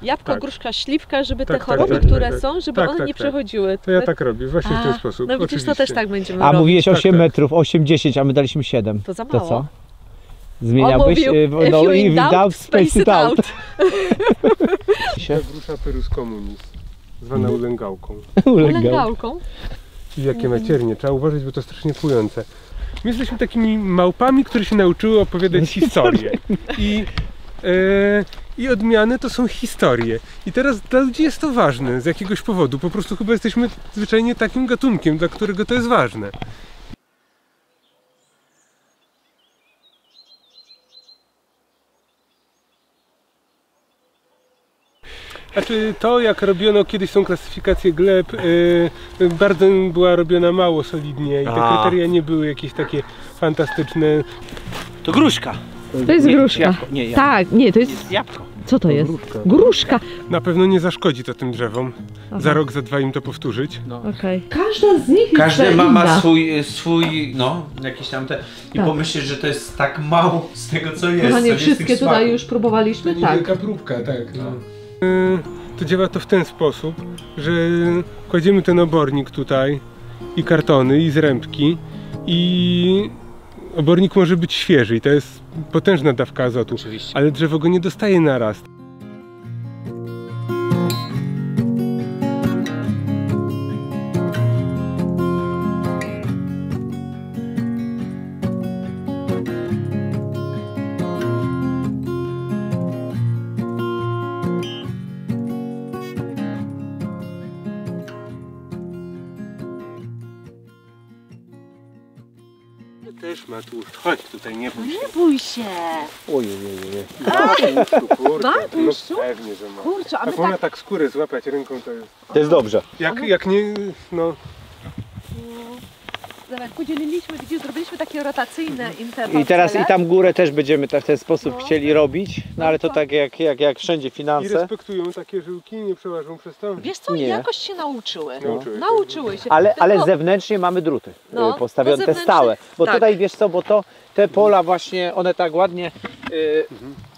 Jabłko, tak. gruszka, śliwka, żeby Tak, te choroby, które są, żeby one nie przechodziły. To ja tak robię, właśnie w ten sposób. No widzisz, to też tak będziemy A robić. mówiłeś 8 tak. metrów, 8-10, a my daliśmy 7. To za mało. To co? Zmieniałbyś? On mówił, No if i in doubt, space it out. Ta grusza Pyrus communis, zwana ulęgałką. Ulęgałką. I jakie maciernie, trzeba uważać, bo to strasznie kłujące. My jesteśmy takimi małpami, które się nauczyły opowiadać historię. I odmiany to są historie. I teraz dla ludzi jest to ważne z jakiegoś powodu. Po prostu chyba jesteśmy zwyczajnie takim gatunkiem, dla którego to jest ważne. Znaczy to, jak robiono kiedyś tą klasyfikację gleb, bardzo była robiona mało solidnie i te kryteria nie były jakieś takie fantastyczne. To gruszka. To jest gruszka. Jabłko. Nie, jabłko. Tak, nie, to jest Jabłko. Co to jest? Gruszka. Gruszka. Na pewno nie zaszkodzi to tym drzewom. Aha. Za rok, za dwa im to powtórzyć. No. Okay. Każda z nich Każdy jest ma inna. swój, no, jakiś tam te... I Tak. pomyślisz, że to jest tak mało z tego, co jest. Kochanie, co wszystkie jest tutaj smaku. już próbowaliśmy? To Tak. niewielka próbka, tak. No. To działa to w ten sposób, że kładziemy ten obornik tutaj i kartony, i zrębki i obornik może być świeży i to jest potężna dawka azotu, Oczywiście. ale drzewo go nie dostaje naraz. Też ma tłuszcz. Chodź tutaj, nie bój się. Nie bój się. Ojej. Kurczę, Ma tłuszczu? no pewnie, że ma. Kurczę, a my Jak można tak skórę złapać ręką, to jest... To jest dobrze. Jak nie, no... tak podzieliliśmy, gdzie zrobiliśmy takie rotacyjne interwały. I teraz i tam górę też będziemy w ten sposób chcieli robić, no ale to No. tak jak wszędzie I finanse. respektują takie żyłki, nie przełażą przez to. Wiesz co, Nie. jakoś się nauczyły. Nauczyły się. Ale Tylko- zewnętrznie mamy druty No, postawione, to te zewnętrzne- stałe. Bo tak. tutaj wiesz co, bo te pola właśnie, one tak ładnie,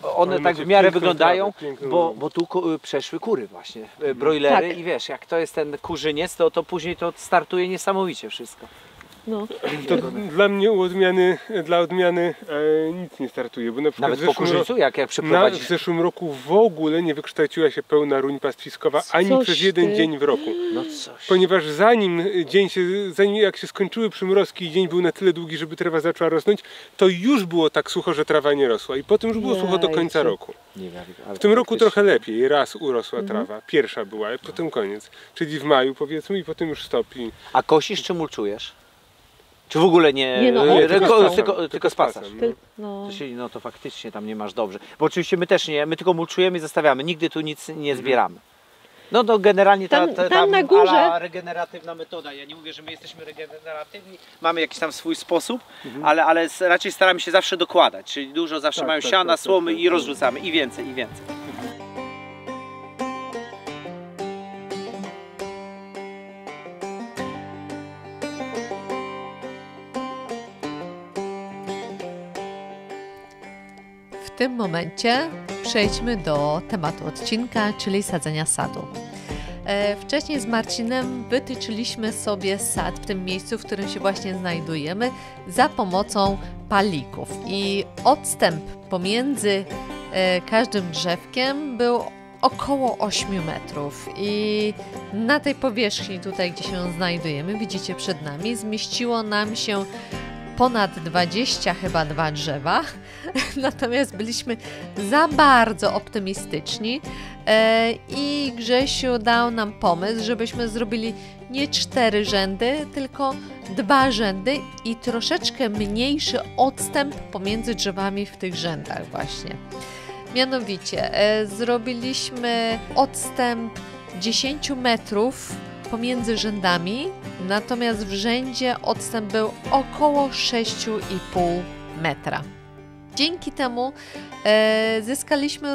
one Ale tak w macie miarę piękną wyglądają, trawę, piękną bo tu przeszły kury właśnie, brojlery Tak. i wiesz, jak to jest ten kurzyniec, to później to startuje niesamowicie wszystko. No. To dla mnie dla odmiany nic nie startuje, bo na przykład Nawet po kurzyńcu, jak w przeprowadzisz. zeszłym roku w ogóle nie wykształciła się pełna ruń pastwiskowa ani Coś przez jeden ty. dzień w roku. No coś. Ponieważ zanim jak się skończyły przymrozki i dzień był na tyle długi, żeby trawa zaczęła rosnąć, to już było tak sucho, że trawa nie rosła i potem już było sucho do końca Jejciu. roku. Nie wiem, ale W tym roku faktycznie. trochę lepiej, raz urosła trawa, pierwsza była, a potem koniec. Czyli w maju powiedzmy i potem już stop. A kosisz czy mulczujesz? Czy w ogóle Nie, no, tylko spacasz? No. No to faktycznie tam nie masz dobrze. Bo oczywiście my też nie, my tylko mulczujemy i zostawiamy, nigdy tu nic nie zbieramy. No to generalnie Tam na górze- ala regeneratywna metoda. Ja nie mówię, że my jesteśmy regeneratywni, mamy jakiś tam swój sposób, ale raczej staramy się zawsze dokładać, czyli dużo zawsze mają siana, słomy i rozrzucamy i więcej, i więcej. W tym momencie przejdźmy do tematu odcinka, czyli sadzenia sadu. Wcześniej z Marcinem wytyczyliśmy sobie sad w tym miejscu, w którym się właśnie znajdujemy, za pomocą palików. I odstęp pomiędzy każdym drzewkiem był około 8 metrów. I na tej powierzchni tutaj, gdzie się znajdujemy, widzicie przed nami, zmieściło nam się ponad 20 chyba 2 drzewa, natomiast byliśmy za bardzo optymistyczni i Grzesiu dał nam pomysł, żebyśmy zrobili nie 4 rzędy, tylko 2 rzędy i troszeczkę mniejszy odstęp pomiędzy drzewami w tych rzędach właśnie. Mianowicie zrobiliśmy odstęp 10 metrów pomiędzy rzędami, natomiast w rzędzie odstęp był około 6,5 metra. Dzięki temu zyskaliśmy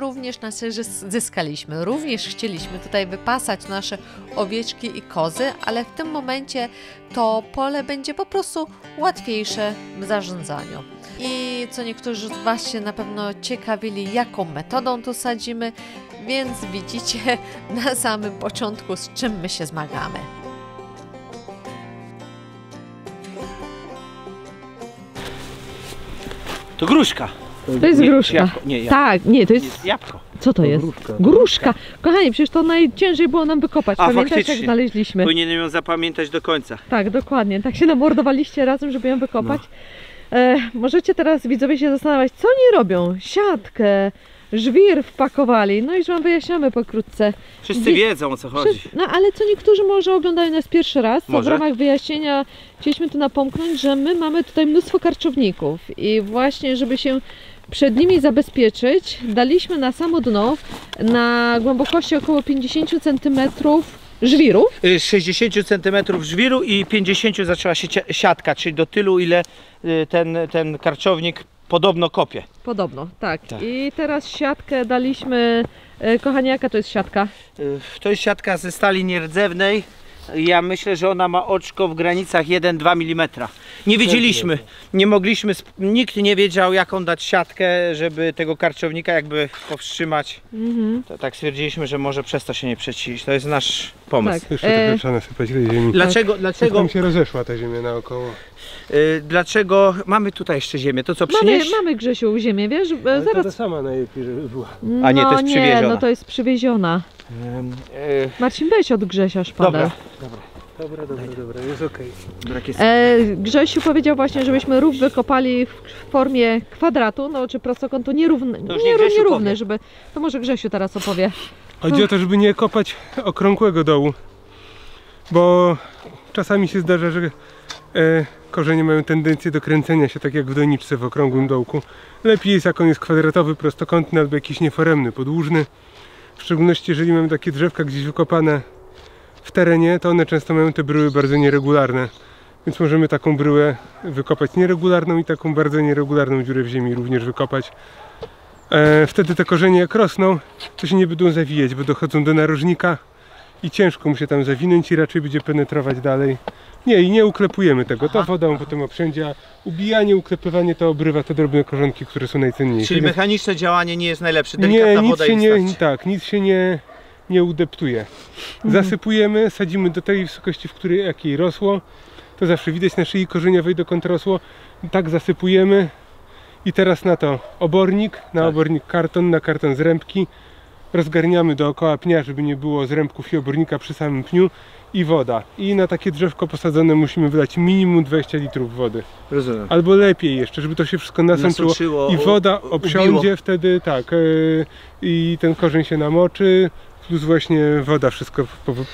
również chcieliśmy tutaj wypasać nasze owieczki i kozy, ale w tym momencie to pole będzie po prostu łatwiejsze w zarządzaniu. I co niektórzy z Was się na pewno ciekawili, jaką metodą to sadzimy, Więc widzicie na samym początku, z czym my się zmagamy. To gruszka. To jest Nie, gruszka. jabłko. Nie, jabłko. Tak, nie, to Nie, jest... jabłko. Co to jest? Gruszka. Gruszka. Kochani, przecież to najciężej było nam wykopać. A, Pamiętasz, jak faktycznie. znaleźliśmy? Powinienem ją zapamiętać do końca. Tak, dokładnie. Tak się namordowaliście razem, żeby ją wykopać. Możecie teraz, widzowie, się zastanawiać, co oni robią? Siatkę, żwir wpakowali. No i że wam wyjaśniamy pokrótce. Wszyscy wiedzą, o co chodzi. No ale co niektórzy może oglądają nas pierwszy raz, to w Może. ramach wyjaśnienia chcieliśmy tu napomknąć, że my mamy tutaj mnóstwo karczowników i właśnie, żeby się przed nimi zabezpieczyć, daliśmy na samo dno na głębokości około 50 cm żwiru. 60 cm żwiru i 50 zaczęła się siatka, czyli do tylu, ile ten karczownik podobno kopie. Podobno, tak. Tak. I teraz siatkę daliśmy, kochani, jaka to jest siatka? To jest siatka ze stali nierdzewnej. Ja myślę, że ona ma oczko w granicach 1-2 mm. Nie wiedzieliśmy, nie mogliśmy, nikt nie wiedział, jaką dać siatkę, żeby tego karczownika jakby powstrzymać. To tak stwierdziliśmy, że może przez to się nie przecilić. To jest nasz pomysł. Tak. Jeszcze trochę trzeba nasypać tej ziemi. Dlaczego, Tam się rozeszła ta ziemia naokoło. dlaczego mamy tutaj jeszcze ziemię? To co Mamy, przynieść? mamy, Grzesiu, ziemię, wiesz? Ale to ta Zaraz. sama najlepiej, żeby była. A nie, to jest No przywieziona. no to jest przywieziona. Marcin, weź od Grzesia szpadę. Dobra. Dobra, jest okej. Grzesiu powiedział właśnie, żebyśmy rów wykopali w formie kwadratu, no czy prostokątu nierówny, To już niech Grzesiu nierówny, powie. żeby... To może Grzesiu teraz opowie. Chodzi o to, żeby nie kopać okrągłego dołu, bo czasami się zdarza, że korzenie mają tendencję do kręcenia się, tak jak w doniczce w okrągłym dołku. Lepiej jest, jak on jest kwadratowy, prostokątny albo jakiś nieforemny, podłużny. W szczególności, jeżeli mamy takie drzewka gdzieś wykopane w terenie, to one często mają te bryły bardzo nieregularne. Więc możemy taką bryłę wykopać nieregularną i taką bardzo nieregularną dziurę w ziemi również wykopać. Wtedy te korzenie jak rosną, to się nie będą zawijać, bo dochodzą do narożnika i ciężko mu się tam zawinąć i raczej będzie penetrować dalej. Nie, i nie uklepujemy tego, ta woda mu potem obsiądzie, a ubijanie, uklepywanie to obrywa te drobne korzonki, które są najcenniejsze. Czyli Więc mechaniczne działanie nie jest najlepsze, delikatna nic woda się i nie, wystarczy. tak, nic się nie udeptuje. Zasypujemy, sadzimy do tej wysokości, w której jakiej rosło. To zawsze widać na szyi korzeniowej, dokąd rosło. Tak zasypujemy. I teraz na to obornik, na obornik karton, na karton zrębki. Rozgarniamy dookoła pnia, żeby nie było zrębków i obornika przy samym pniu. I woda. I na takie drzewko posadzone musimy wylać minimum 20 litrów wody. Rozumiem. Albo lepiej jeszcze, żeby to się wszystko nasączyło. Nasączyło, I woda ubiło. obsiądzie wtedy, tak. I ten korzeń się namoczy. Plus właśnie woda wszystko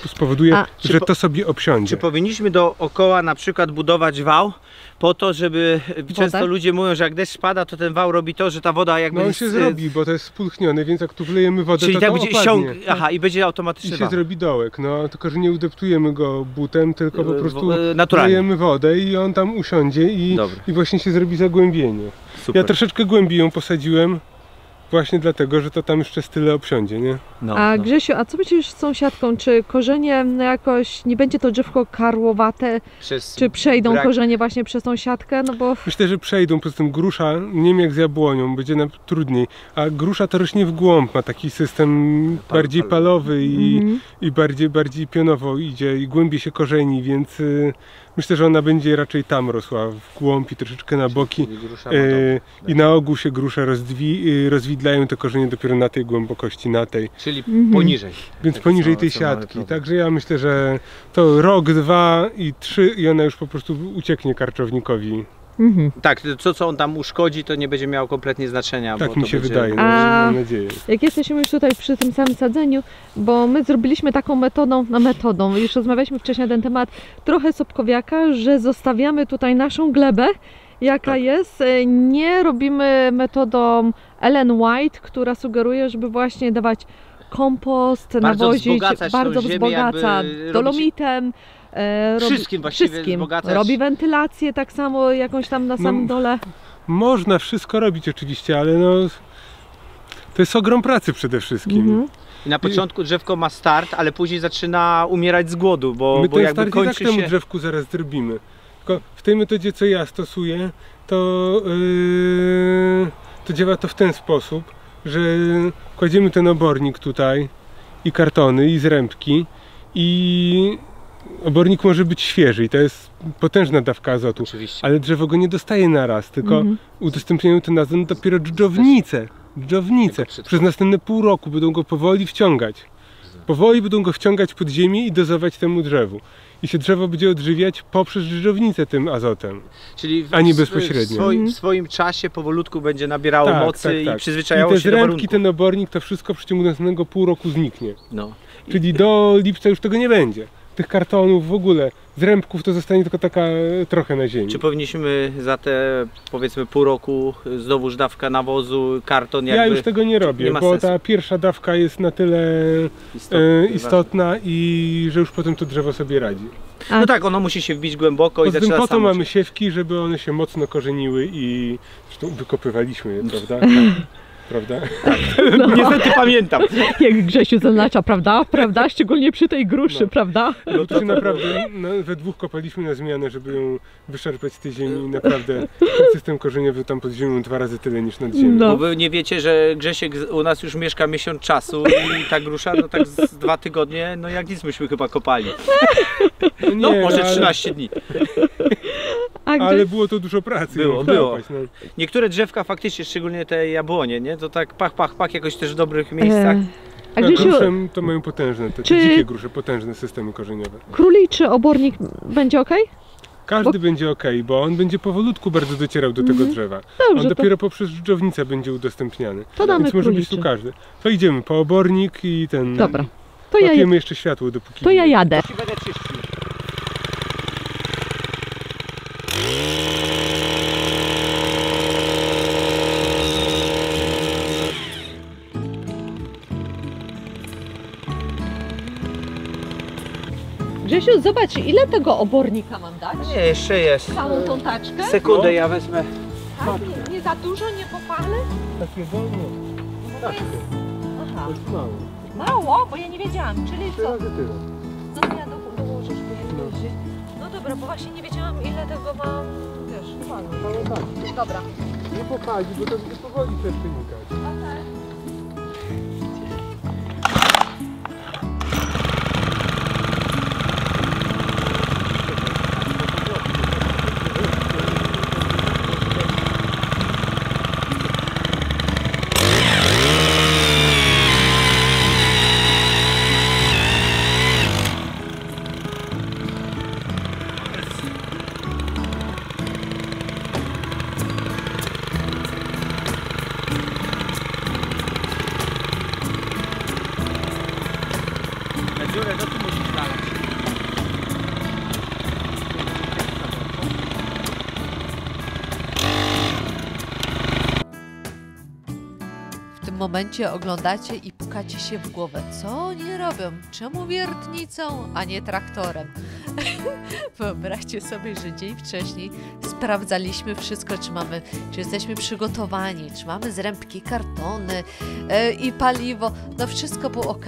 spowoduje, A, że to sobie obsiądzie. Czy powinniśmy dookoła na przykład budować wał po to, żeby często ludzie mówią, że jak deszcz pada, to ten wał robi to, że ta woda jakby... No on się zrobi, bo to jest spulchnione, więc jak tu wlejemy wodę, Czyli to tak to będzie opadnie. Aha, i będzie I automatyczny się wał. zrobi dołek, no tylko że nie udeptujemy go butem, tylko po prostu naturalnie. wlejemy wodę i on tam usiądzie i właśnie się zrobi zagłębienie. Super. Ja troszeczkę głębiej ją posadziłem, właśnie dlatego, że to tam jeszcze z tyle obsiądzie, nie? A Grzesiu, a co będziesz z tą siatką? Czy korzenie jakoś, nie będzie to drzewko karłowate, czy przejdą korzenie właśnie przez tą siatkę? No bo... Myślę, że przejdą, poza tym grusza, nie wiem jak z jabłonią, będzie nam trudniej, a grusza to rośnie w głąb, ma taki system bardziej palowy i bardziej pionowo idzie i głębiej się korzeni, więc myślę, że ona będzie raczej tam rosła, w głąb i troszeczkę na boki i na ogół się grusze rozwidlają te korzenie dopiero na tej głębokości, na tej. Czyli poniżej. Więc poniżej tej siatki, także ja myślę, że to rok, 2 i 3 i ona już po prostu ucieknie karczownikowi. Tak, to co on tam uszkodzi, to nie będzie miało kompletnie znaczenia. Tak bo to mi się będzie... wydaje, no, mam nadzieję. Jak jesteśmy już tutaj przy tym samym sadzeniu, bo my zrobiliśmy taką metodą, już rozmawialiśmy wcześniej na ten temat, trochę sobkowiaka, że zostawiamy tutaj naszą glebę, jaka jest. Nie robimy metodą Ellen White, która sugeruje, żeby właśnie dawać kompost, nawozić, bardzo wzbogaca dolomitem. Wszystkim właściwie wzbogacać. Robi wentylację tak samo jakąś tam na samym dole. Można wszystko robić oczywiście, ale no to jest ogrom pracy przede wszystkim. I na początku drzewko ma start, ale później zaczyna umierać z głodu, bo My ten jakby start kończy i tak temu się... drzewku zaraz zrobimy. Tylko w tej metodzie, co ja stosuję, to działa to w ten sposób, że kładziemy ten obornik tutaj i kartony i zrębki i obornik może być świeży i to jest potężna dawka azotu, Oczywiście. ale drzewo go nie dostaje na raz, tylko udostępniają ten azot dopiero dżdżownice. Przez następne pół roku będą go powoli wciągać. Powoli będą go wciągać pod ziemię i dozować temu drzewu. I się drzewo będzie odżywiać poprzez dżdżownicę tym azotem. Czyli a nie bezpośrednio. W swoim czasie powolutku będzie nabierało mocy i I przyzwyczajało te się do zrębki, warunków. ten obornik, to wszystko w przeciągu następnego pół roku zniknie. No. Czyli do lipca już tego nie będzie. Tych kartonów w ogóle, zrębków to zostanie tylko taka trochę na ziemi. Czy powinniśmy za te powiedzmy pół roku znowuż dawka nawozu, karton jakby... Ja już tego nie robię, nie ma bo sensu. ta pierwsza dawka jest na tyle istotna i że już potem to drzewo sobie radzi. No tak, ono musi się wbić głęboko i Poza tym zaczyna po to samo mamy się... siewki, żeby one się mocno korzeniły i zresztą wykopywaliśmy je, prawda? Prawda? Niestety pamiętam. Jak Grzesiu zaznacza, prawda? Prawda? Szczególnie przy tej gruszy, prawda? No to się naprawdę we dwóch kopaliśmy na zmianę, żeby ją wyszarpać z tej ziemi i naprawdę ten system korzeniowy tam pod ziemią 2 razy tyle niż nad ziemią. No. Bo wy nie wiecie, że Grzesiek u nas już mieszka miesiąc czasu i ta grusza, no tak z 2 tygodnie, no jak nic myśmy chyba kopali. No Nie, może ale- 13 dni. A Ale było to dużo pracy. Było, ją było. kopać, no. Niektóre drzewka faktycznie, szczególnie te jabłonie, nie? To tak pach, jakoś też w dobrych miejscach. A Tak, Grzesiu, gruszem to mają potężne, te czy- dzikie grusze, potężne systemy korzeniowe. króliczy obornik będzie ok? Każdy będzie ok, bo on będzie powolutku bardzo docierał do tego drzewa. Dobrze, On to, dopiero poprzez dżdżownicę będzie udostępniany. to damy Więc może być tu króliczy. każdy. To idziemy po obornik i ten... Dobra, to ja, Łapiemy jeszcze światło dopóki... to ja jadę. I będę czyścił. Grzesiu, zobacz, ile tego obornika mam dać? Nie, jeszcze jest. Całą tą taczkę? Sekundę, ja wezmę. Tak, nie za dużo, nie popalę? Takie wolno. Aha, To jest mało. mało, bo ja nie wiedziałam, czyli co? Razy tyle. No to ja dołożysz, bo ja nie wiem. No dobra, bo właśnie nie wiedziałam, ile tego mam, wiesz. Dobra. Nie popadzi, bo to będzie powoli przenikać. Na dziurę, no tu musisz nalać. W tym momencie oglądacie i pukacie się w głowę. Co oni robią? Czemu wiertnicą, a nie traktorem? Wyobraźcie sobie, że dzień wcześniej sprawdzaliśmy wszystko, czy jesteśmy przygotowani, czy mamy zrębki, kartony i paliwo. No wszystko było ok,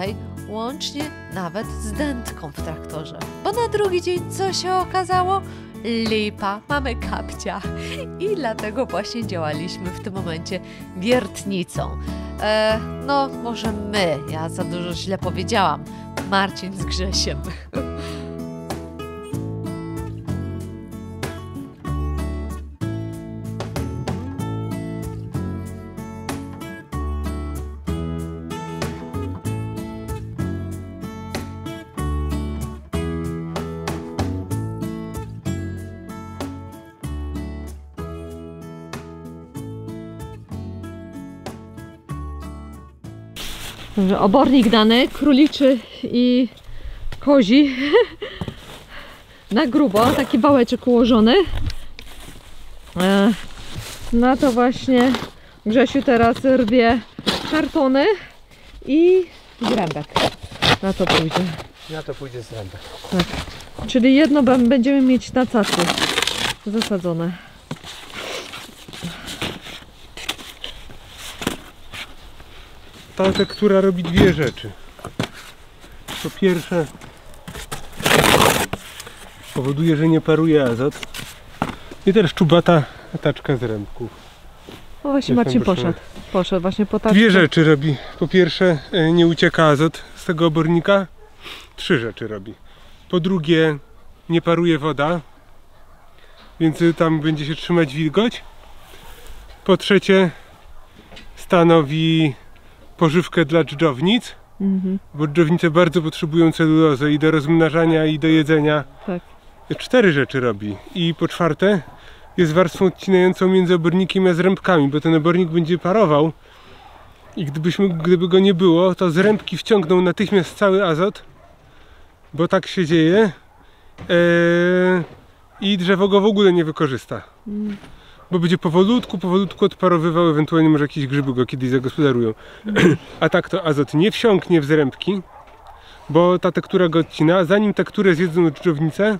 łącznie nawet z dętką w traktorze. Bo na drugi dzień co się okazało? Lipa, mamy kapcia. I dlatego właśnie działaliśmy w tym momencie wiertnicą. No, może my, ja za dużo źle powiedziałam. Marcin z Grzesiem. Dobrze, obornik dany, króliczy i kozi. Na grubo, taki wałeczek ułożony. Na to właśnie Grzesiu teraz rwie kartony i zrębek. Na to pójdzie. Na to pójdzie zrębek. Czyli jedno będziemy mieć na cacy zasadzone. Ta tektura robi dwie rzeczy. Po pierwsze powoduje, że nie paruje azot. I też czubata taczka zrębków. O właśnie Jest Marcin tam proszę. poszedł. Poszedł właśnie po taczkę. Dwie rzeczy robi. Po pierwsze, nie ucieka azot z tego obornika. 3 rzeczy robi. Po drugie, nie paruje woda, więc tam będzie się trzymać wilgoć. Po trzecie, stanowi pożywkę dla dżdżownic, bo dżdżownice bardzo potrzebują celulozę i do rozmnażania, i do jedzenia. Tak. 4 rzeczy robi. I po czwarte, jest warstwą odcinającą między obornikiem a zrębkami, bo ten obornik będzie parował i gdyby go nie było, to zrębki wciągną natychmiast cały azot, bo tak się dzieje, i drzewo go w ogóle nie wykorzysta. Bo będzie powolutku odparowywał, ewentualnie może jakieś grzyby go kiedyś zagospodarują. A tak to azot nie wsiąknie w zrębki, bo ta tektura go odcina. Zanim tekturę zjedzą dżdżownice,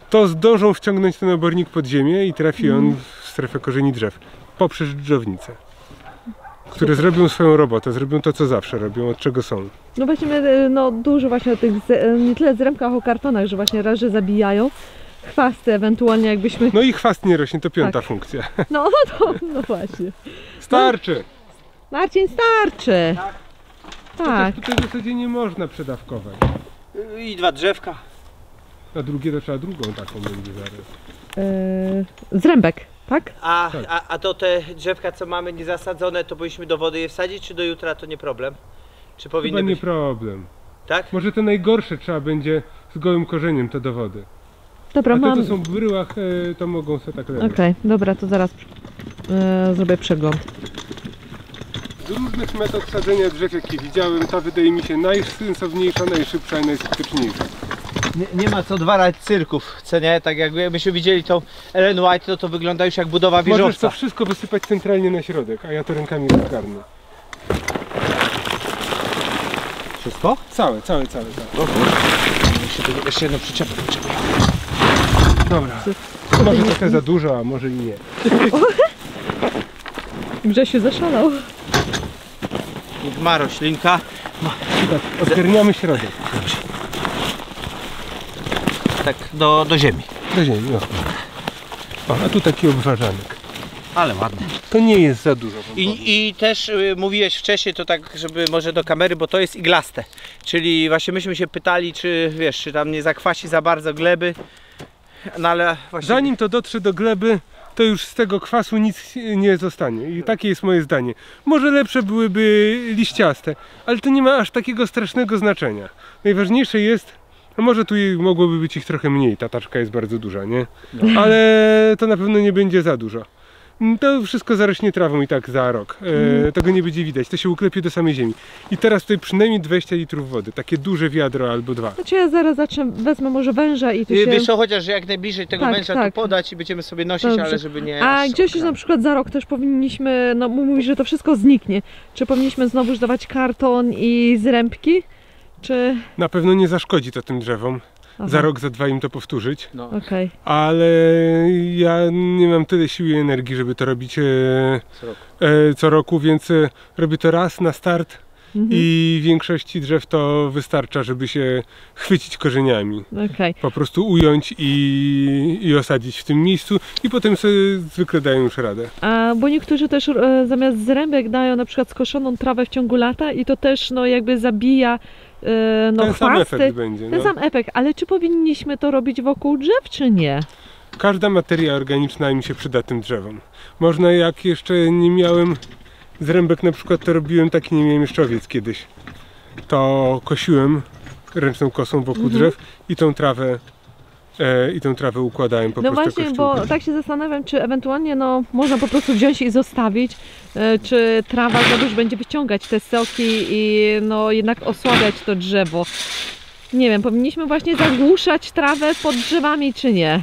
to zdążą wciągnąć ten obornik pod ziemię i trafi on w strefę korzeni drzew. Poprzez dżdżownice, które zrobią swoją robotę, zrobią to, co zawsze robią, od czego są. No właśnie no, dużo właśnie o tych, nie tyle zrębkach, o kartonach, że właśnie raz, że zabijają. Chwasty ewentualnie jakbyśmy... No i chwast nie rośnie, to 5. Tak. funkcja. No właśnie. Starczy! Marcin, starczy! Tak. Chociaż tutaj w zasadzie nie można przedawkować. I 2 drzewka. Na drugie to trzeba drugą taką będzie zaraz. Zrębek, tak? A to te drzewka, co mamy niezasadzone, to powinniśmy do wody je wsadzić, czy do jutra to nie problem? Czy powinny Chyba nie być? problem. Tak? Może te najgorsze trzeba będzie z gołym korzeniem to do wody. Dobra, A te, mam... co są w bryłach, to mogą sobie tak leżeć. Okej, dobra, to zaraz zrobię przegląd. Z różnych metod sadzenia drzew, jakie widziałem, ta wydaje mi się najsensowniejsza, najszybsza i najskuteczniejsza. Nie ma co dwarać cyrków, co nie? Tak jakbyśmy widzieli tą Ellen White, no to wygląda już jak budowa Możesz to wieżowca. wszystko wysypać centralnie na środek, a ja to rękami rozgarnę. Wszystko? Całe. Jeszcze jedno przyczepę. Dobra. Może trochę za dużo, a może i nie. Grzesiu zaszalał. Niech ma roślinka. Tak, odgarniamy środek. Tak, do ziemi. Do ziemi, no. O, a tu taki obwarzanek. Ale ładny. To nie jest za dużo. I też mówiłeś wcześniej, to tak, żeby może do kamery, bo to jest iglaste. Czyli właśnie myśmy się pytali, czy wiesz, czy tam nie zakwasi za bardzo gleby. No ale właśnie... Zanim to dotrze do gleby, to już z tego kwasu nic nie zostanie. I takie jest moje zdanie. Może lepsze byłyby liściaste, ale to nie ma aż takiego strasznego znaczenia. Najważniejsze jest, a może tu mogłoby być ich trochę mniej, ta taczka jest bardzo duża, nie? Ale to na pewno nie będzie za dużo. To wszystko zarośnie trawą i tak za rok. Tego nie będzie widać, to się uklepie do samej ziemi. I teraz tutaj przynajmniej 20 litrów wody, takie duże wiadro albo 2. Znaczy ja zaraz wezmę może węża i tu się... Wiesz co, chociaż jak najbliżej tego Tak, węża tak. tu podać i będziemy sobie nosić, Dobrze. ale żeby nie... A aż gdzieś okram. na przykład za rok też powinniśmy, no mówisz, że to wszystko zniknie. Czy powinniśmy znowu dawać karton i zrębki? Czy... Na pewno nie zaszkodzi to tym drzewom. Aha. Za rok, za 2 im to powtórzyć. No. Okej. Ale ja nie mam tyle siły i energii, żeby to robić co roku, więc robię to raz na start i większości drzew to wystarcza, żeby się chwycić korzeniami. Okej. Po prostu ująć i osadzić w tym miejscu i potem sobie zwykle dają już radę. A bo niektórzy też zamiast zrębek dają na przykład skoszoną trawę w ciągu lata i to też no jakby zabija no Ten sam chwasty. efekt będzie. Ten No. sam efekt, ale czy powinniśmy to robić wokół drzew, czy nie? Każda materia organiczna mi się przyda tym drzewom. Można, jak jeszcze nie miałem zrębek na przykład, to robiłem taki, nie miałem jeszcze owiec kiedyś. To kosiłem ręczną kosą wokół drzew i tą trawę układałem po No prostu właśnie, kościółkiem. bo tak się zastanawiam, czy ewentualnie no można po prostu wziąć i zostawić, czy trawa za dużo będzie wyciągać te soki i no jednak osłabiać to drzewo. Nie wiem, powinniśmy właśnie zagłuszać trawę pod drzewami, czy nie?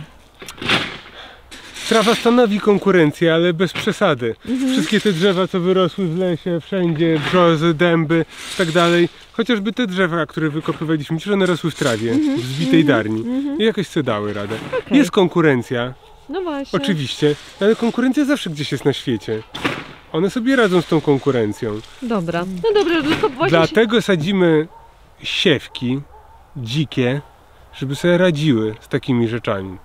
Trawa stanowi konkurencję, ale bez przesady. Wszystkie te drzewa, co wyrosły w lesie, wszędzie, brzozy, dęby i tak dalej, chociażby te drzewa, które wykopywaliśmy, przecież one rosły w trawie, w zbitej darni i jakoś sobie dały radę. Okej. Jest konkurencja, No właśnie. oczywiście, ale konkurencja zawsze gdzieś jest na świecie. One sobie radzą z tą konkurencją. Dobra, no dobra, to właśnie Dlatego sadzimy siewki dzikie, żeby sobie radziły z takimi rzeczami.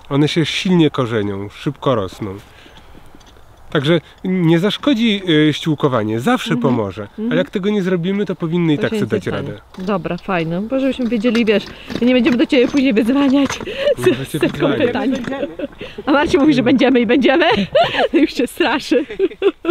One się silnie korzenią, szybko rosną. Także nie zaszkodzi ściółkowanie, zawsze pomoże. Ale jak tego nie zrobimy, to powinny i To tak się sobie nic nie dać stanie. radę. Dobra, fajne, bo żebyśmy wiedzieli, wiesz, nie będziemy do Ciebie później wyzwaniać Możecie z taką wyzwaniać. pytanie. A Marcin mówi, że będziemy i będziemy. Już się straszy.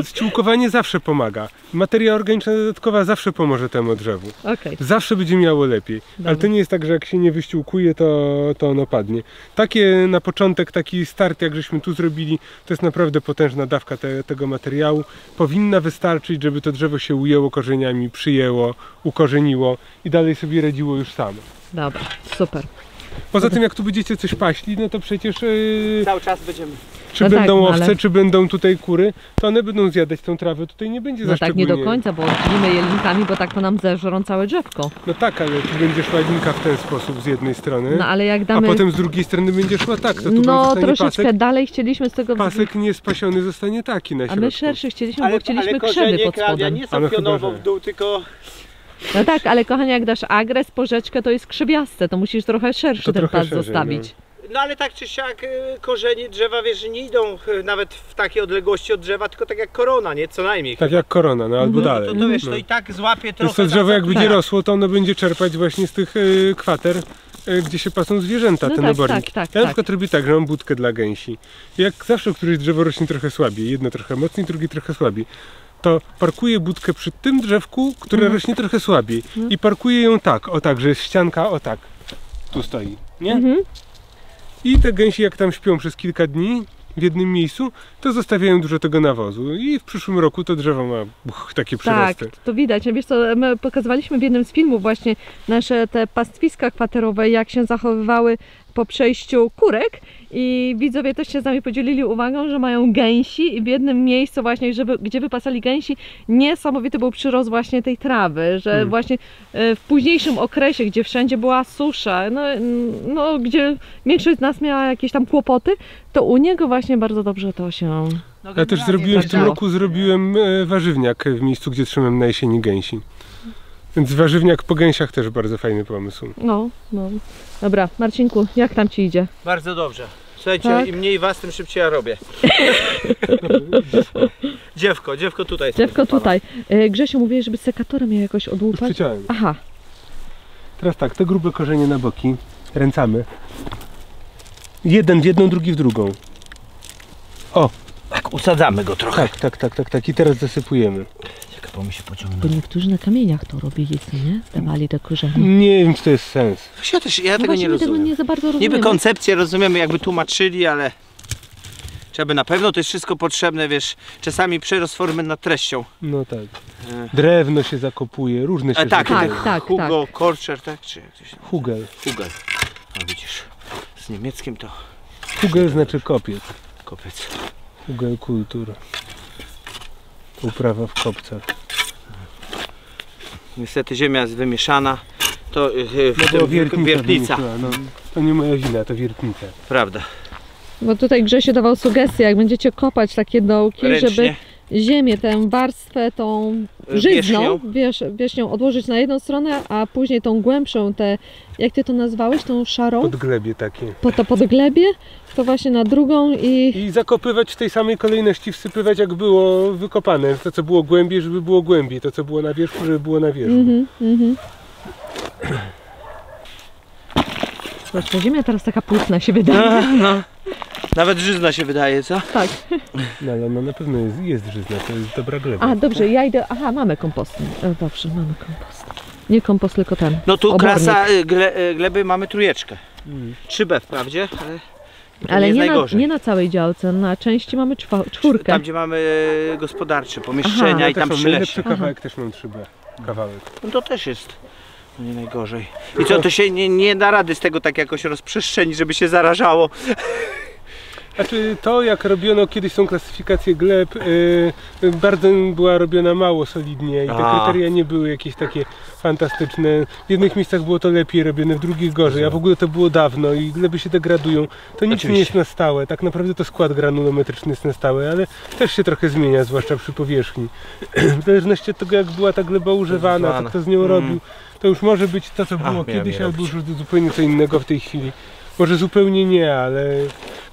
Ściółkowanie zawsze pomaga. Materia organiczna dodatkowa zawsze pomoże temu drzewu. Okej. Zawsze będzie miało lepiej. Ale to nie jest tak, że jak się nie wyściółkuje, to ono padnie. Takie na początek, taki start, jak żeśmy tu zrobili, to jest naprawdę potężna dawka tego materiału. Powinna wystarczyć, żeby to drzewo się ujęło korzeniami, przyjęło, ukorzeniło i dalej sobie radziło już samo. Dobra, super. Poza tym, jak tu będziecie coś paśli, no to przecież Cały czas będziemy. czy No tak, będą no owce, ale- czy będą tutaj kury, to one będą zjadać tą trawę. Tutaj nie będzie za No tak nie do szczególnie- końca, bo odbijmy je linkami, bo tak to nam zeżrą całe drzewko. No tak, ale tu będzie szła linka w ten sposób z jednej strony, No ale jak a damy... potem z drugiej strony będzie szła tak, to tu No zostanie troszeczkę pasek, dalej chcieliśmy z tego... pasek niespasiony zostanie taki na A środku. my szerszy chcieliśmy, bo chcieliśmy krzewy korzenie pod krawia spodem. nie są Ale chyba, pionowo że- w dół, tylko No tak, ale kochanie, jak dasz agres, porzeczkę, to jest krzewiaste, to musisz trochę szerszy To ten trochę pas szerzej, zostawić. no ale tak czy siak korzenie drzewa, wiesz, nie idą nawet w takiej odległości od drzewa, tylko tak jak korona, nie? Co najmniej. Tak jak korona, no albo dalej. To wiesz, No. to i tak złapie trochę. Więc to drzewo na jak będzie tak. rosło, to ono będzie czerpać właśnie z tych kwater, gdzie się pasą zwierzęta, No ten tak, obornik. tak, tak, Ja na tak. przykład robię tak, że mam budkę dla gęsi. I jak zawsze któreś drzewo rośnie trochę słabiej, jedno trochę mocniej, drugie trochę słabiej, to parkuję budkę przy tym drzewku, które rośnie trochę słabiej. I parkuję ją tak, o tak, że jest ścianka, o tak, tu stoi, nie? Mhm. I te gęsi jak tam śpią przez kilka dni w jednym miejscu, to zostawiają dużo tego nawozu. I w przyszłym roku to drzewo ma takie Tak, przyrosty. to widać. Wiesz co, my pokazywaliśmy w jednym z filmów właśnie nasze te pastwiska kwaterowe, jak się zachowywały po przejściu kurek i widzowie też się z nami podzielili uwagą, że mają gęsi i w jednym miejscu właśnie, gdzie wypasali gęsi, niesamowity był przyrost właśnie tej trawy, że właśnie w późniejszym okresie, gdzie wszędzie była susza, no gdzie większość z nas miała jakieś tam kłopoty, to u niego właśnie bardzo dobrze to się... No, Ja też zrobiłem w tym działo. roku warzywniak w miejscu, gdzie trzymam na jesieni gęsi. Więc warzywniak po gęsiach też bardzo fajny pomysł. No. Dobra, Marcinku, jak tam Ci idzie? Bardzo dobrze. Słuchajcie, Tak. im mniej was, tym szybciej ja robię. Dziewko tutaj. Dziewko tutaj. Grzesiu, mówiłeś, żeby sekatorem je jakoś Już odłupać. przyciąłem. Aha, Teraz tak, te grube korzenie na boki ręcamy. Jeden w jedną, drugi w drugą. O, Tak, usadzamy go trochę. tak. I teraz zasypujemy. Czekaj, bo mi się pociągnął. bo niektórzy na kamieniach to robili, co nie? Dawali te korzenie. Nie wiem, czy to jest sens. Ja tego nie my tego rozumiem. nie za bardzo rozumiemy. Niby koncepcję rozumiemy, jakby tłumaczyli, ale trzeba by na pewno, to jest wszystko potrzebne, wiesz, czasami przerost formy nad treścią. No tak. Drewno się zakopuje, różne się Tak, zakopuje. tak. Hugo, Korczer, tak? Czy jak to się... Hugel. Hugel. No widzisz, z niemieckim to Hugel znaczy kopiec. kopiec. Hugel kultur. Uprawa w kopcach. Niestety ziemia jest wymieszana. To No bo wiertnica. wiertnica. wymyśliła, no. To nie moja wina, to wiertnica. Prawda. Bo tutaj Grzesiu dawał sugestie, jak będziecie kopać takie dołki, Ręcznie. żeby ziemię, tę warstwę, tą żyzną, wierzchnią odłożyć na jedną stronę, a później tą głębszą, jak Ty to nazwałeś, tą szarą, Podglebie takie. to podglebie, to właśnie na drugą I zakopywać w tej samej kolejności, wsypywać jak było wykopane. To co było głębiej, żeby było głębiej. To co było na wierzchu, żeby było na wierzchu. Zobacz, ta ziemia teraz taka płótna się wydaje. No. Nawet żyzna się wydaje, co? Tak. No ale ona na pewno jest żyzna, to jest dobra gleba. A, dobrze, ja idę. Aha, mamy kompost. Dobrze, mamy kompost. Nie kompost, tylko ten. No tu obornik. klasa gleby mamy trójeczkę. 3B wprawdzie, ale to Ale nie jest nie najgorzej. nie na całej działce, na części mamy czwórkę. Tam gdzie mamy gospodarcze pomieszczenia Aha. i tam najlepszy przylesie. kawałek też mam 3B. Kawałek. No to też jest nie najgorzej. I co, to się nie da rady z tego tak jakoś rozprzestrzenić, żeby się zarażało. Znaczy to jak robiono kiedyś tą klasyfikację gleb, bardzo była robiona mało solidnie i te kryteria nie były jakieś takie fantastyczne. W jednych miejscach było to lepiej robione, w drugich gorzej, a w ogóle to było dawno i gleby się degradują. To nic nie jest na stałe, tak naprawdę to skład granulometryczny jest na stałe, ale też się trochę zmienia, zwłaszcza przy powierzchni. W zależności od tego jak była ta gleba używana, co kto z nią robił, to już może być to co było kiedyś, albo już zupełnie co innego w tej chwili. Może zupełnie nie, ale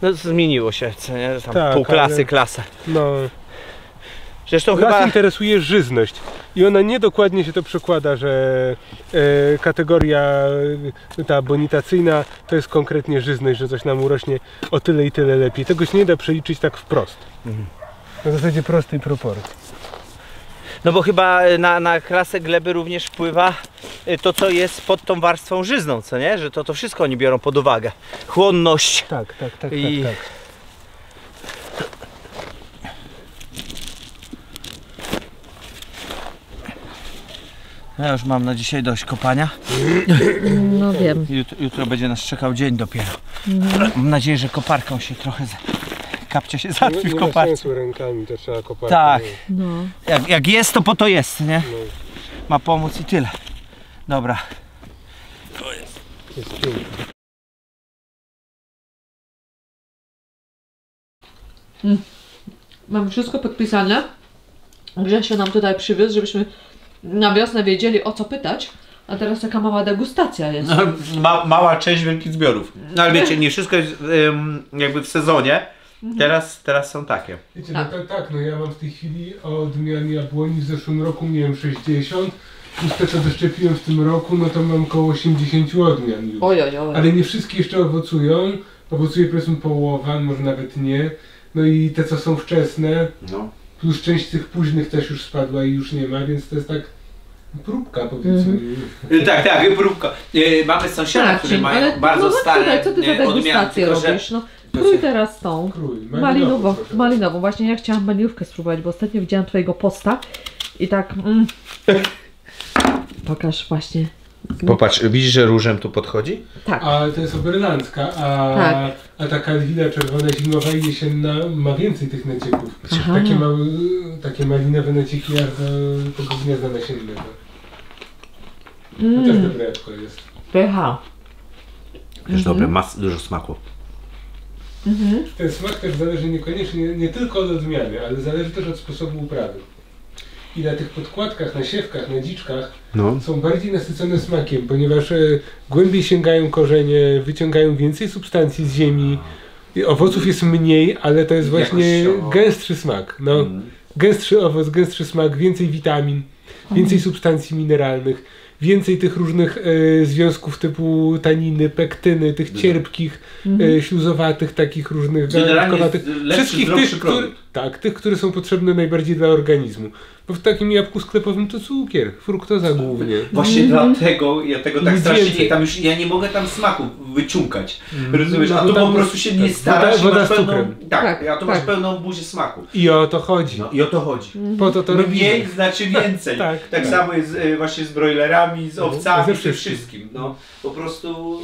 No zmieniło się, co nie? Tam Tak, pół klasy, ale- klasa. No. Zresztą Nas chyba... interesuje żyzność i ona niedokładnie się to przekłada, że kategoria ta bonitacyjna to jest konkretnie żyzność, że coś nam urośnie o tyle i tyle lepiej. Tego się nie da przeliczyć tak wprost. Na zasadzie prostej proporcji. No bo chyba na klasę gleby również wpływa to, co jest pod tą warstwą żyzną, co nie? Że to wszystko oni biorą pod uwagę. Chłonność. Tak. I- Ja już mam na dzisiaj dość kopania. No wiem. Jutro będzie nas czekał dzień dopiero. Mam nadzieję, że koparką się trochę... Kapcia się załatwi w Nie ma koparce. sensu rękami, to trzeba kopać. Tak. No. Jak jest, to po to jest, nie? No. Ma pomóc i tyle. Dobra. Jest pięknie. Mamy wszystko podpisane. Grzesiu nam tutaj przywiózł, żebyśmy na wiosnę wiedzieli, o co pytać. A teraz taka mała degustacja jest. Mała część wielkich zbiorów. No ale wiecie, nie wszystko jest jakby w sezonie. Teraz są takie. Wiecie, Tak. no ja mam w tej chwili odmian jabłoni, w zeszłym roku miałem 60, plus te co doszczepiłem w tym roku, no to mam około 80 odmian już. Oj. Ale nie wszystkie jeszcze owocują, owocuje powiedzmy połowa, może nawet nie. No i te co są wczesne, No. plus część tych późnych też już spadła i już nie ma, więc to jest tak próbka powiedzmy. Tak, próbka. Mamy sąsiada, którzy mają bardzo stare tutaj, co ty za odmiany, degustację tylko że robisz? No, krój teraz tą. Krój, Malinową. Właśnie ja chciałam maliniówkę spróbować, bo ostatnio widziałam twojego posta i tak... Pokaż właśnie. Popatrz, widzisz, że różem tu podchodzi? Tak. A to jest oberlandzka, Tak. a taka lwina czerwona zimowa i jesienna ma więcej tych nacieków. Aha. Takie malinowe nacieki aż do tego gniazda nasiennego. To też dobre jabłko jest. Pycha. Jest dobre, ma dużo smaku. Ten smak też zależy niekoniecznie, nie tylko od odmiany, ale zależy też od sposobu uprawy. I na tych podkładkach, na siewkach, na dziczkach są bardziej nasycone smakiem, ponieważ głębiej sięgają korzenie, wyciągają więcej substancji z ziemi. I owoców jest mniej, ale to jest właśnie Jakościowo. gęstszy smak. No. Gęstszy owoc, gęstszy smak, więcej witamin, więcej substancji mineralnych, więcej tych różnych związków typu taniny, pektyny, tych cierpkich, śluzowatych, takich różnych gałązkowatych. Wszystkich tych, tych, które są potrzebne najbardziej dla organizmu. Bo w takim jabłku sklepowym to cukier, fruktoza głównie. Właśnie dlatego ja tego tak Nic strasznie więcej. nie, tam już ja nie mogę tam smaku wyciągać. Rozumiesz? No A to tu tam po prostu się nie tak, starasz, woda masz z cukrem. pełną, tak, a tu masz tak. pełną buzię smaku. I o to chodzi. No i o to chodzi. Po to to Mniej robimy. znaczy więcej. Tak samo jest właśnie z broilerami, z owcami, ze ze wszystkim. wszystkim. No, po prostu...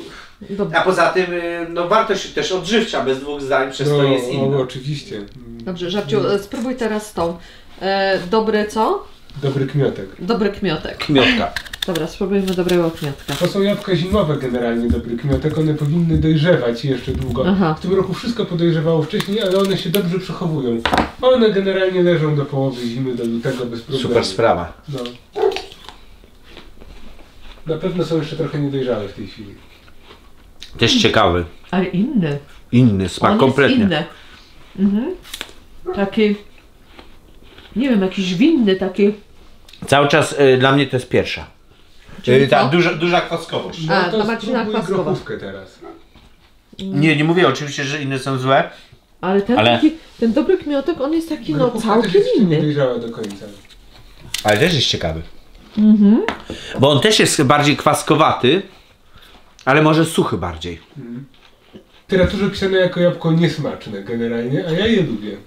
Dobrze. A poza tym no, wartość też odżywcza bez dwóch zdań przez to jest inna. Oczywiście. Dobrze, Żabciu, spróbuj teraz tą. Dobry co? Dobry kmiotek. Dobry kmiotek. Kmiotka. Dobra, spróbujmy dobrego kmiotka. To są jabłka zimowe generalnie, dobry kmiotek. One powinny dojrzewać jeszcze długo. Aha. W tym roku wszystko podejrzewało wcześniej, ale one się dobrze przechowują. One generalnie leżą do połowy zimy, do lutego bez problemu. Super sprawa. No. Na pewno są jeszcze trochę niedojrzałe w tej chwili. Też ciekawy. Ale inny. Inny smak, On kompletnie. jest inny. Taki... Nie wiem, jakiś winny, taki... Cały czas dla mnie to jest pierwsza. Czyli Ta co? duża kwaskowość. A, to to Marcina spróbuj kwaskowa. grochówkę teraz. Nie mówię oczywiście, że inne są złe. Ale ten, Ale- taki, ten dobry kmiotek, on jest taki no Grochówka też całkiem jest jeszcze inny. niedojrzała do końca. Ale też jest ciekawy. Bo on też jest bardziej kwaskowaty, ale może suchy bardziej. W literaturze pisane jako jabłko niesmaczne generalnie, a ja je lubię.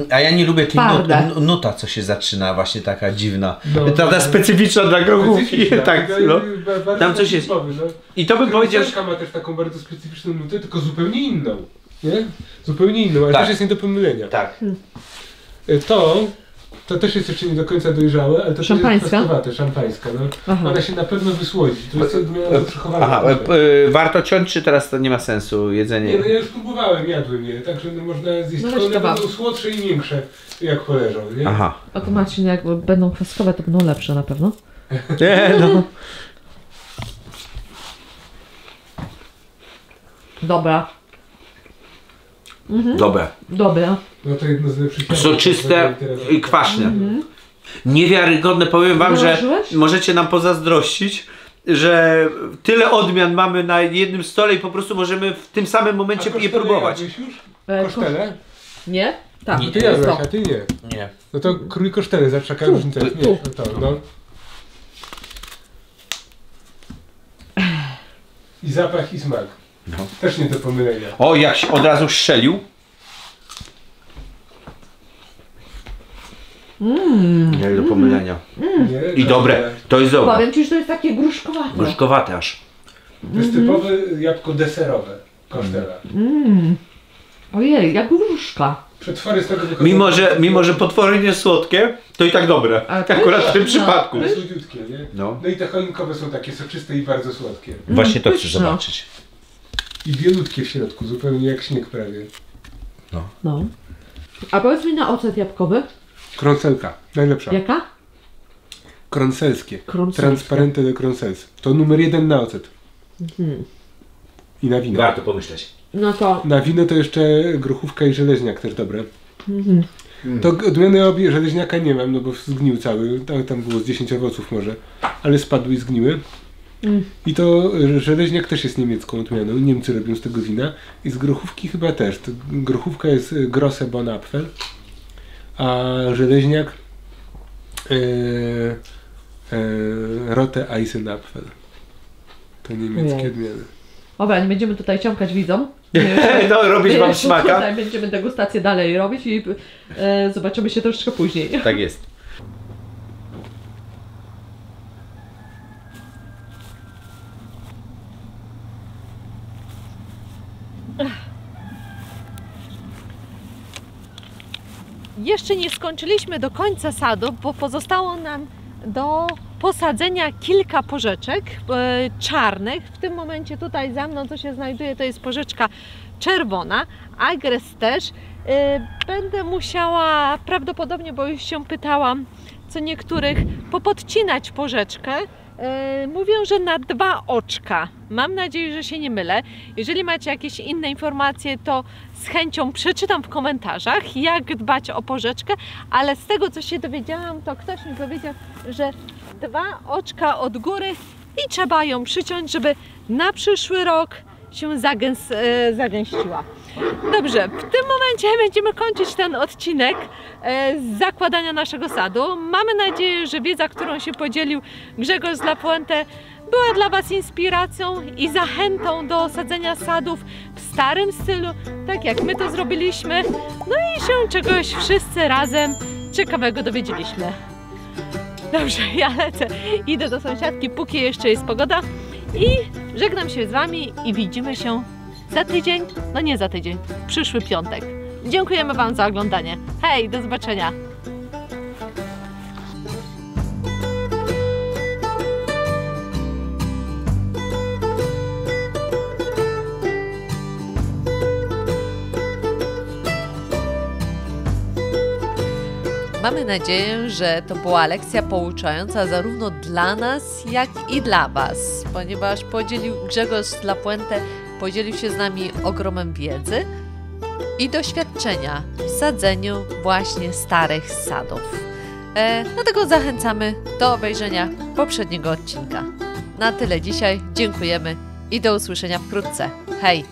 A ja nie lubię tej Twarde. nuta, co się zaczyna, właśnie taka dziwna. No, Ta specyficzna dla grochówki. Specyficzna, Tak, to no. bardzo Tam coś jest. typowy, no. I to bym powiedział, że... Krążeczka ma też taką bardzo specyficzną nutę, tylko zupełnie inną. Nie? Zupełnie inną, ale Tak. też jest nie do pomylenia. Tak. To też jest jeszcze nie do końca dojrzałe, ale to Szampańska? też jest kwaskowate, szampańska. No. Aha. Ona się na pewno wysłodzi. To jest odmiana do przechowania. Aha, warto ciąć, czy teraz to nie ma sensu jedzenie? Nie, no ja już próbowałem, jadłem je, także no można zjeść, No tylko one kebab. będą słodsze i miększe, jak poleżą, nie? Aha. A to Marcin, jak będą kwaskowe, to będą lepsze na pewno. Nie, no. Dobra. Dobre. Dobre. No to jedno z lepszych. Soczyste i kwaśne. Niewiarygodne, powiem wam, że Zobaczyłeś? możecie nam pozazdrościć, że tyle odmian mamy na jednym stole i po prostu możemy w tym samym momencie je próbować. Już? E, Kosztele? Nie? Tak. No ty jadłeś, a ty nie. Nie. No to krój kosztele, zawsze jaka różnica jest. Nie, no to, no. I zapach, i smak. No. Też nie do pomylenia. O, jak się od razu strzelił. Nie do pomylenia. Nie, I dobre, to jest dobre. Powiem ci, że to jest takie gruszkowate. Gruszkowate aż. To jest typowe jabłko deserowe. Kosztela. Ojej, jak gruszka. Przetwory z tego wychodzą. Mimo, że potwory nie słodkie, to i tak dobre. A ty? Akurat w tym No. przypadku. Ale słodziutkie, nie? No. No i te choinkowe są takie soczyste i bardzo słodkie. Właśnie to chcę pyszne. zobaczyć. I bielutkie w środku, zupełnie jak śnieg prawie. No. A powiedz mi na ocet jabłkowy. Krącelka, najlepsza. Jaka? Krąselskie. Krąselskie. Transparente de Krąsels. To numer 1 na ocet. I na wino. Warto pomyśleć. No to... Na wino to jeszcze grochówka i żeleźniak też dobre. To odmiany obie żeleźniaka nie mam, no bo zgnił cały. Tam było z 10 owoców może, ale spadły i zgniły. I to żeleźniak też jest niemiecką odmianą. Niemcy robią z tego wina. I z grochówki chyba też. To grochówka jest Grosse Bonapfel, a żeleźniak Rote Eisenapfel. To niemieckie Ojej. odmiany. Dobra, nie będziemy tutaj ciąkać widzom. No, robić wam smaka. Tutaj będziemy degustację dalej robić i zobaczymy się troszeczkę później. Tak jest. Jeszcze nie skończyliśmy do końca sadu, bo pozostało nam do posadzenia kilka porzeczek czarnych. W tym momencie tutaj za mną, co się znajduje, to jest porzeczka czerwona, agres też. Będę musiała prawdopodobnie, bo już się pytałam co niektórych, popodcinać porzeczkę. Mówią, że na 2 oczka. Mam nadzieję, że się nie mylę. Jeżeli macie jakieś inne informacje, to z chęcią przeczytam w komentarzach, jak dbać o porzeczkę, ale z tego, co się dowiedziałam, to ktoś mi powiedział, że 2 oczka od góry i trzeba ją przyciąć, żeby na przyszły rok się zagęściła. Dobrze, w tym momencie będziemy kończyć ten odcinek z zakładania naszego sadu. Mamy nadzieję, że wiedza, którą się podzielił Grzegorz z La Puente, była dla Was inspiracją i zachętą do sadzenia sadów w starym stylu, tak jak my to zrobiliśmy. No i się czegoś wszyscy razem ciekawego dowiedzieliśmy. Dobrze, ja lecę, idę do sąsiadki, póki jeszcze jest pogoda i żegnam się z Wami i widzimy się za tydzień, no nie za tydzień, w przyszły piątek. Dziękujemy Wam za oglądanie. Hej, do zobaczenia! Mamy nadzieję, że to była lekcja pouczająca zarówno dla nas, jak i dla Was, ponieważ Grzegorz z La Puente podzielił się z nami ogromem wiedzy i doświadczenia w sadzeniu właśnie starych sadów. Dlatego zachęcamy do obejrzenia poprzedniego odcinka. Na tyle dzisiaj, dziękujemy i do usłyszenia wkrótce. Hej!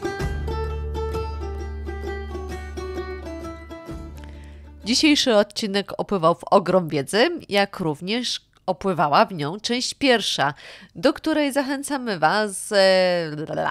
Dzisiejszy odcinek opływał w ogrom wiedzy, jak również opływała w nią część pierwsza, do której zachęcamy Was